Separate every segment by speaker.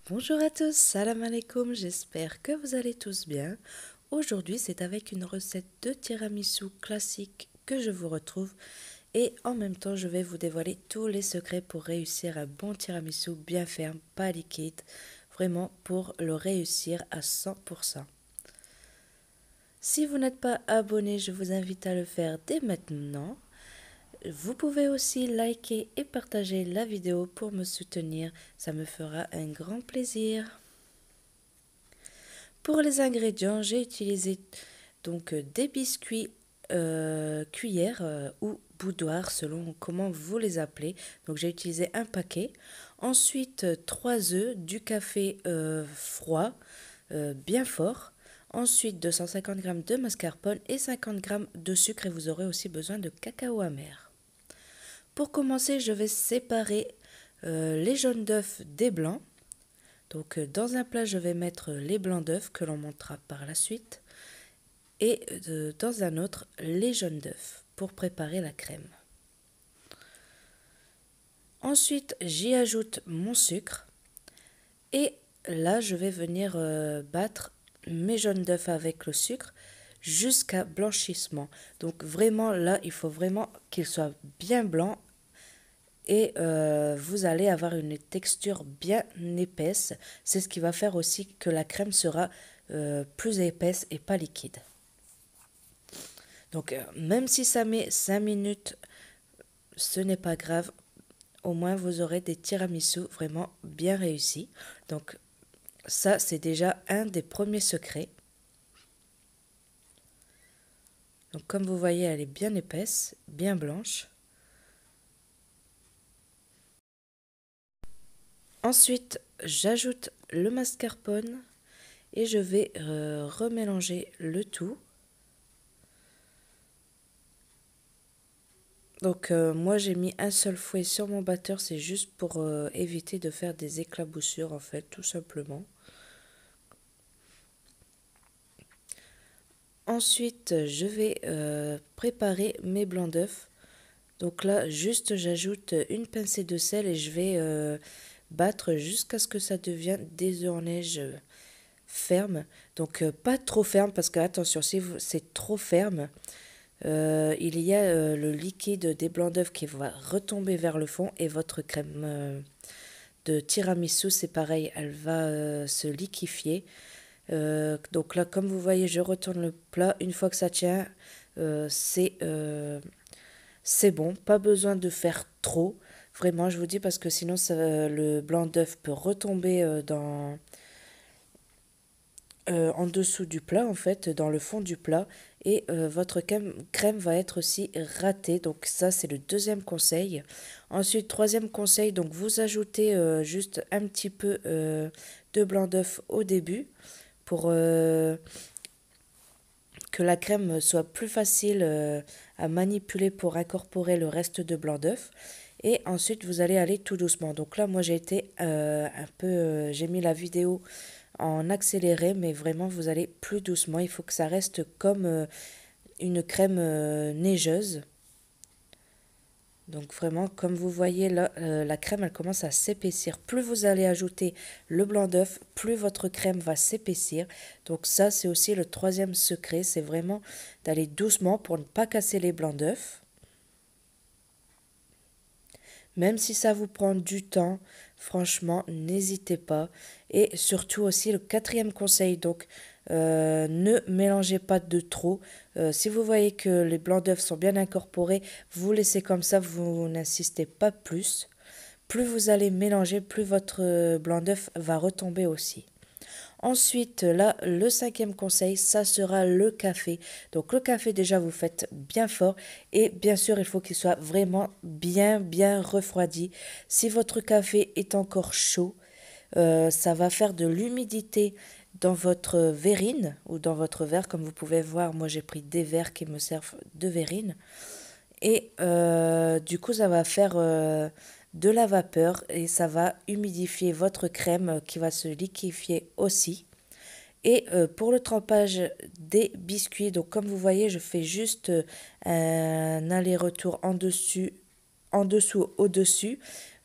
Speaker 1: Bonjour à tous, salam alaikum, j'espère que vous allez tous bien. Aujourd'hui, c'est avec une recette de tiramisu classique que je vous retrouve et en même temps, je vais vous dévoiler tous les secrets pour réussir un bon tiramisu bien ferme, pas liquide, vraiment pour le réussir à 100%. Si vous n'êtes pas abonné, je vous invite à le faire dès maintenant. Vous pouvez aussi liker et partager la vidéo pour me soutenir, ça me fera un grand plaisir. Pour les ingrédients, j'ai utilisé donc des biscuits cuillère ou boudoir selon comment vous les appelez. Donc j'ai utilisé un paquet. Ensuite 3 œufs, du café froid bien fort. Ensuite 250 g de mascarpone et 50 g de sucre et vous aurez aussi besoin de cacao amer. Pour commencer, je vais séparer les jaunes d'œufs des blancs. Donc dans un plat, je vais mettre les blancs d'œufs que l'on montera par la suite et dans un autre, les jaunes d'œufs pour préparer la crème. Ensuite, j'y ajoute mon sucre et là, je vais venir battre mes jaunes d'œufs avec le sucre jusqu'à blanchissement. Donc vraiment, là, il faut vraiment qu'il soit bien blanc et vous allez avoir une texture bien épaisse. C'est ce qui va faire aussi que la crème sera plus épaisse et pas liquide. Donc même si ça met 5 minutes, ce n'est pas grave. Au moins vous aurez des tiramisu vraiment bien réussis. Donc ça c'est déjà un des premiers secrets. Donc comme vous voyez elle est bien épaisse, bien blanche. Ensuite j'ajoute le mascarpone et je vais remélanger le tout. Donc moi j'ai mis un seul fouet sur mon batteur, c'est juste pour éviter de faire des éclaboussures en fait, tout simplement. Ensuite je vais préparer mes blancs d'œufs. Donc là juste j'ajoute une pincée de sel et je vais battre jusqu'à ce que ça devienne des œufs en neige fermes. Donc pas trop ferme parce que attention si c'est trop ferme, il y a le liquide des blancs d'œufs qui va retomber vers le fond et votre crème de tiramisu, c'est pareil, elle va se liquéfier. Donc là, comme vous voyez, je retourne le plat. Une fois que ça tient, euh, c'est euh, c'est bon. Pas besoin de faire trop. Vraiment, je vous dis, parce que sinon, le blanc d'œuf peut retomber en dessous du plat, en fait, dans le fond du plat. Et votre crème va être aussi ratée. Donc ça, c'est le deuxième conseil. Ensuite, troisième conseil, donc vous ajoutez juste un petit peu de blanc d'œuf au début pour que la crème soit plus facile à manipuler pour incorporer le reste de blanc d'œuf. Et ensuite, vous allez aller tout doucement. Donc là, moi, j'ai été un peu... j'ai mis la vidéo en accéléré, mais vraiment, vous allez plus doucement. Il faut que ça reste comme une crème neigeuse. Donc vraiment, comme vous voyez là, la crème, elle commence à s'épaissir. Plus vous allez ajouter le blanc d'œuf, plus votre crème va s'épaissir. Donc ça, c'est aussi le troisième secret, c'est vraiment d'aller doucement pour ne pas casser les blancs d'œufs. Même si ça vous prend du temps, franchement, n'hésitez pas. Et surtout aussi le quatrième conseil, donc ne mélangez pas de trop. Si vous voyez que les blancs d'œufs sont bien incorporés, vous laissez comme ça, vous n'insistez pas plus. Plus vous allez mélanger, plus votre blanc d'œuf va retomber aussi. Ensuite, là, le cinquième conseil, ça sera le café. Donc le café, déjà, vous faites bien fort. Et bien sûr, il faut qu'il soit vraiment bien refroidi. Si votre café est encore chaud, ça va faire de l'humidité dans votre verrine ou dans votre verre. Comme vous pouvez voir, moi j'ai pris des verres qui me servent de verrine. Et du coup, ça va faire de la vapeur et ça va humidifier votre crème qui va se liquéfier aussi. Et pour le trempage des biscuits, donc comme vous voyez, je fais juste un aller-retour en dessus, en dessous, au-dessus.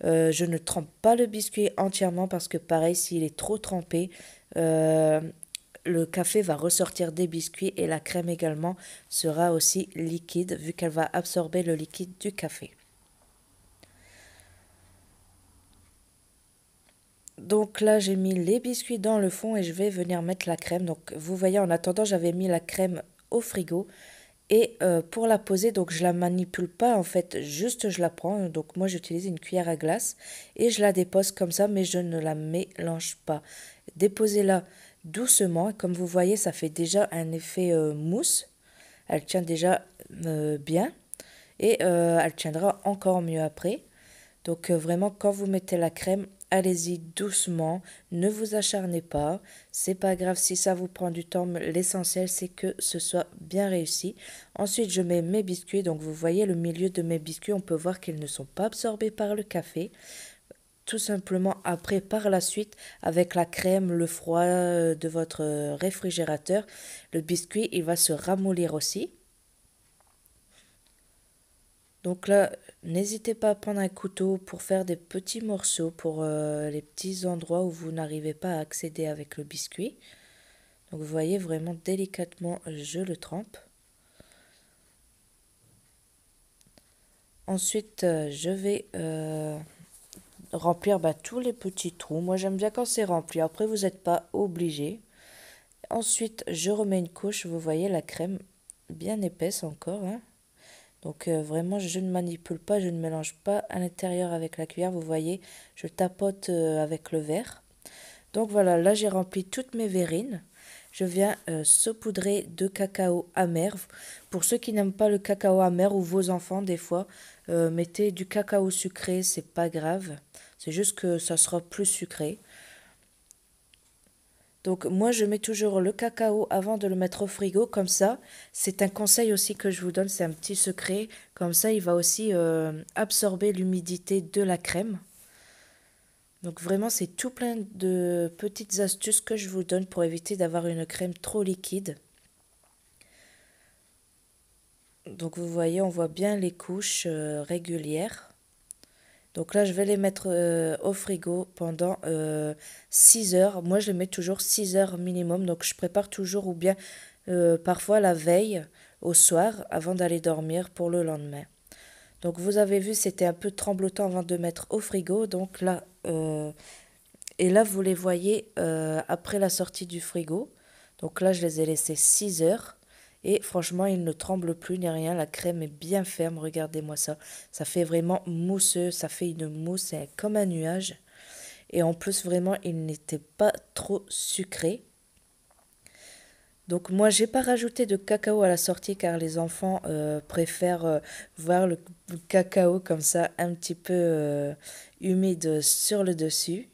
Speaker 1: Je ne trempe pas le biscuit entièrement parce que pareil, s'il est trop trempé, le café va ressortir des biscuits et la crème également sera aussi liquide vu qu'elle va absorber le liquide du café. Donc là, j'ai mis les biscuits dans le fond et je vais venir mettre la crème. Donc vous voyez, en attendant, j'avais mis la crème au frigo. Et pour la poser, donc je la manipule pas en fait, juste je la prends. Donc moi j'utilise une cuillère à glace et je la dépose comme ça, mais je ne la mélange pas. Déposez-la doucement. Comme vous voyez, ça fait déjà un effet mousse. Elle tient déjà bien et elle tiendra encore mieux après. Donc vraiment, quand vous mettez la crème, allez-y doucement, ne vous acharnez pas. C'est pas grave si ça vous prend du temps, mais l'essentiel c'est que ce soit bien réussi. Ensuite, je mets mes biscuits. Donc vous voyez le milieu de mes biscuits, on peut voir qu'ils ne sont pas absorbés par le café. Tout simplement après, par la suite, avec la crème, le froid de votre réfrigérateur, le biscuit, il va se ramollir aussi. Donc là, n'hésitez pas à prendre un couteau pour faire des petits morceaux pour les petits endroits où vous n'arrivez pas à accéder avec le biscuit. Donc vous voyez vraiment délicatement, je le trempe. Ensuite, je vais remplir tous les petits trous. Moi, j'aime bien quand c'est rempli. Après, vous n'êtes pas obligé. Ensuite, je remets une couche. Vous voyez la crème bien épaisse encore, hein. Donc vraiment, je ne manipule pas, je ne mélange pas à l'intérieur avec la cuillère. Vous voyez, je tapote avec le verre. Donc voilà, là j'ai rempli toutes mes verrines. Je viens saupoudrer de cacao amer. Pour ceux qui n'aiment pas le cacao amer ou vos enfants, des fois, mettez du cacao sucré, c'est pas grave. C'est juste que ça sera plus sucré. Donc moi je mets toujours le cacao avant de le mettre au frigo, comme ça, c'est un conseil aussi que je vous donne, c'est un petit secret, comme ça il va aussi absorber l'humidité de la crème. Donc vraiment c'est tout plein de petites astuces que je vous donne pour éviter d'avoir une crème trop liquide. Donc vous voyez, on voit bien les couches régulières. Donc là, je vais les mettre au frigo pendant 6 heures. Moi, je les mets toujours 6 heures minimum. Donc je prépare toujours ou bien parfois la veille au soir avant d'aller dormir pour le lendemain. Donc vous avez vu, c'était un peu tremblotant avant de mettre au frigo. Donc là, et là, vous les voyez après la sortie du frigo. Donc là, je les ai laissés 6 heures. Et franchement, ils ne tremblent plus ni rien. La crème est bien ferme. Regardez-moi ça. Ça fait vraiment mousseux. Ça fait une mousse c'est comme un nuage. Et en plus, vraiment, il n'était pas trop sucré. Donc moi, j'ai pas rajouté de cacao à la sortie car les enfants préfèrent voir le cacao comme ça, un petit peu humide sur le dessus.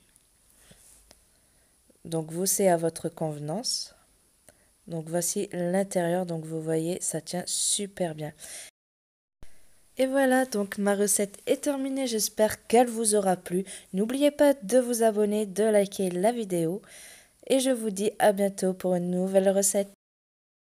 Speaker 1: Donc vous, c'est à votre convenance. Donc voici l'intérieur, donc vous voyez, ça tient super bien. Et voilà, donc ma recette est terminée, j'espère qu'elle vous aura plu. N'oubliez pas de vous abonner, de liker la vidéo. Et je vous dis à bientôt pour une nouvelle recette.